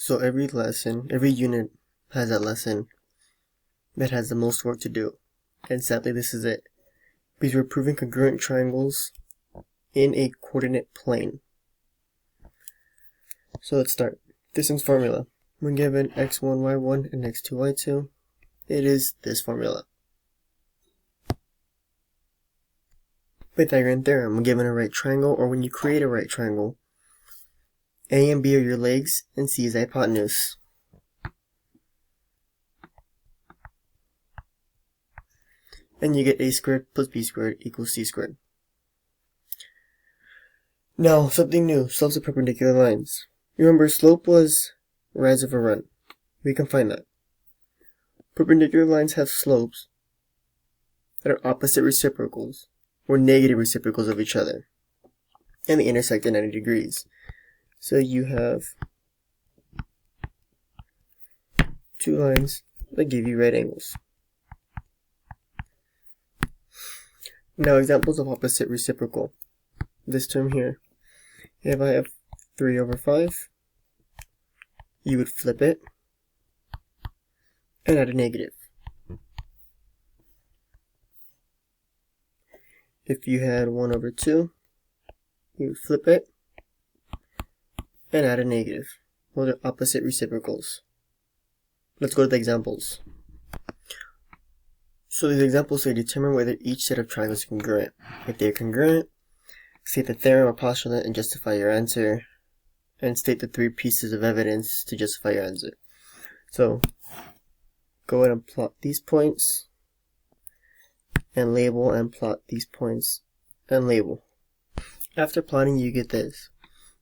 So every lesson, every unit has a lesson that has the most work to do. And sadly, this is it. Because we're proving congruent triangles in a coordinate plane. So let's start. Distance formula. When given x1, y1, and x2, y2, it is this formula. Pythagorean theorem. When given a right triangle, or when you create a right triangle, A and B are your legs, and C is the hypotenuse. And you get a squared plus b squared equals c squared. Now, something new, slopes of perpendicular lines. Remember, slope was rise over run. We can find that. Perpendicular lines have slopes that are opposite reciprocals, or negative reciprocals of each other, and they intersect at 90 degrees. So you have two lines that give you right angles. Now, examples of opposite reciprocal. This term here, if I have 3 over 5, you would flip it and add a negative. If you had 1 over 2, you would flip it and add a negative. Those are opposite reciprocals. Let's go to the examples. So these examples say determine whether each set of triangles is congruent. If they are congruent, state the theorem or postulate and justify your answer, and state the 3 pieces of evidence to justify your answer. So go ahead and plot these points, and label and plot these points, and label. After plotting, you get this.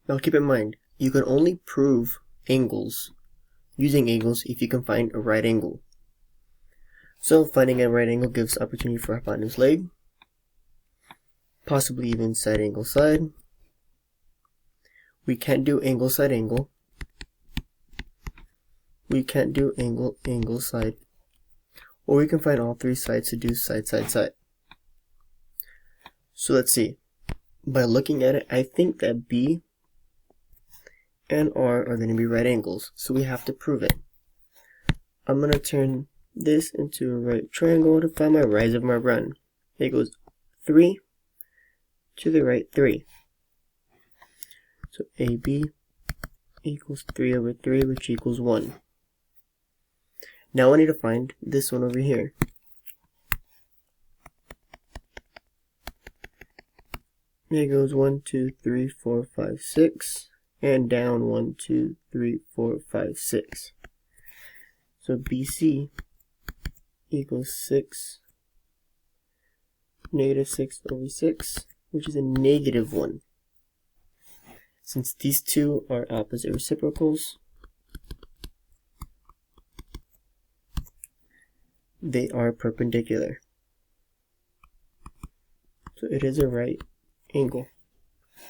Now keep in mind, you can only prove angles using angles if you can find a right angle. So finding a right angle gives opportunity for hypotenuse leg, possibly even side angle side. We can't do angle side angle. We can't do angle angle side. Or we can find all 3 sides to do side side side. So let's see. By looking at it, I think that B and R are going to be right angles, so we have to prove it. I'm going to turn this into a right triangle to find my rise of my run. It goes 3 to the right 3. So AB equals 3 over 3, which equals 1. Now I need to find this one over here. It goes 1, 2, 3, 4, 5, 6, and down 1, 2, 3, 4, 5, 6. So BC equals 6, negative 6 over 6, which is a negative 1. Since these two are opposite reciprocals, they are perpendicular. So it is a right angle.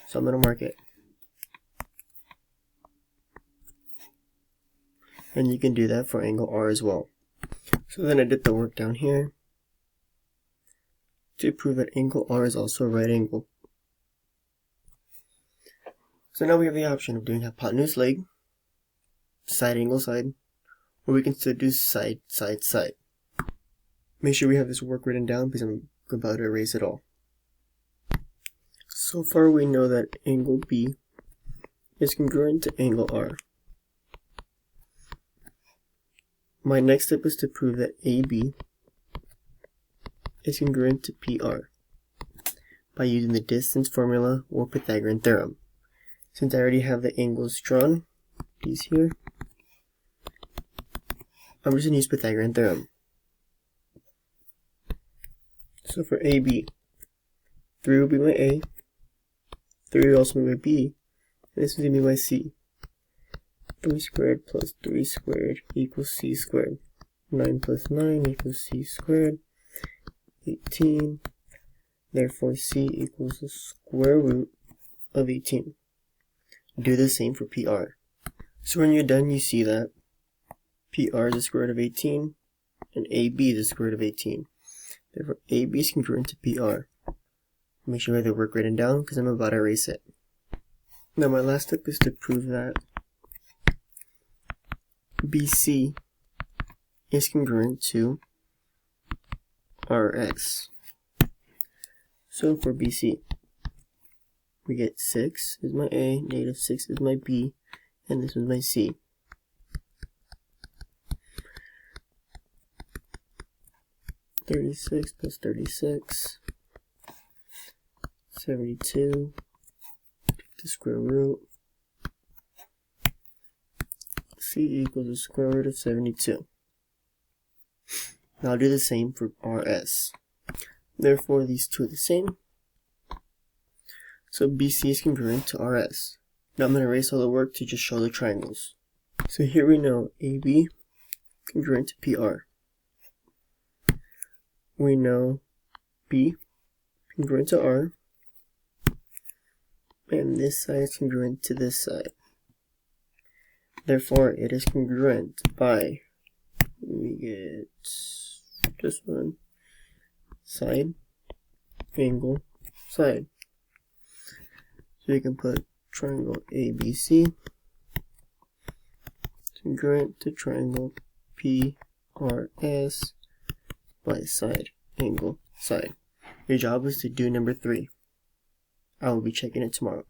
So I'm going to mark it. And you can do that for angle R as well. So then I did the work down here to prove that angle R is also a right angle. So now we have the option of doing hypotenuse leg, side angle side, or we can still do side side side. Make sure we have this work written down because I'm about to erase it all. So far we know that angle B is congruent to angle R. My next step is to prove that AB is congruent to PR by using the distance formula or Pythagorean theorem. Since I already have the angles drawn, these here, I'm just going to use Pythagorean theorem. So for AB, 3 will be my A, 3 will also be my B, and this is going to be my C. 3 squared plus 3 squared equals C squared. 9 plus 9 equals C squared. 18. Therefore, C equals the square root of 18. Do the same for PR. So when you're done, you see that PR is the square root of 18, and AB is the square root of 18. Therefore, AB is congruent to PR. Make sure you have the work written down because I'm about to erase it. Now my last step is to prove that BC is congruent to RS. So for BC, we get 6 is my A, negative 6 is my B, and this is my C. (36 plus 36), 72, the square root, C equals the square root of 72. Now I'll do the same for RS. Therefore, these two are the same. So BC is congruent to RS. Now I'm going to erase all the work to just show the triangles. So here we know AB congruent to PR. We know B congruent to R. And this side is congruent to this side. Therefore, it is congruent by, we get this one, side, angle, side. So you can put triangle ABC congruent to triangle PRS by side, angle, side. Your job is to do number 3. I will be checking it tomorrow.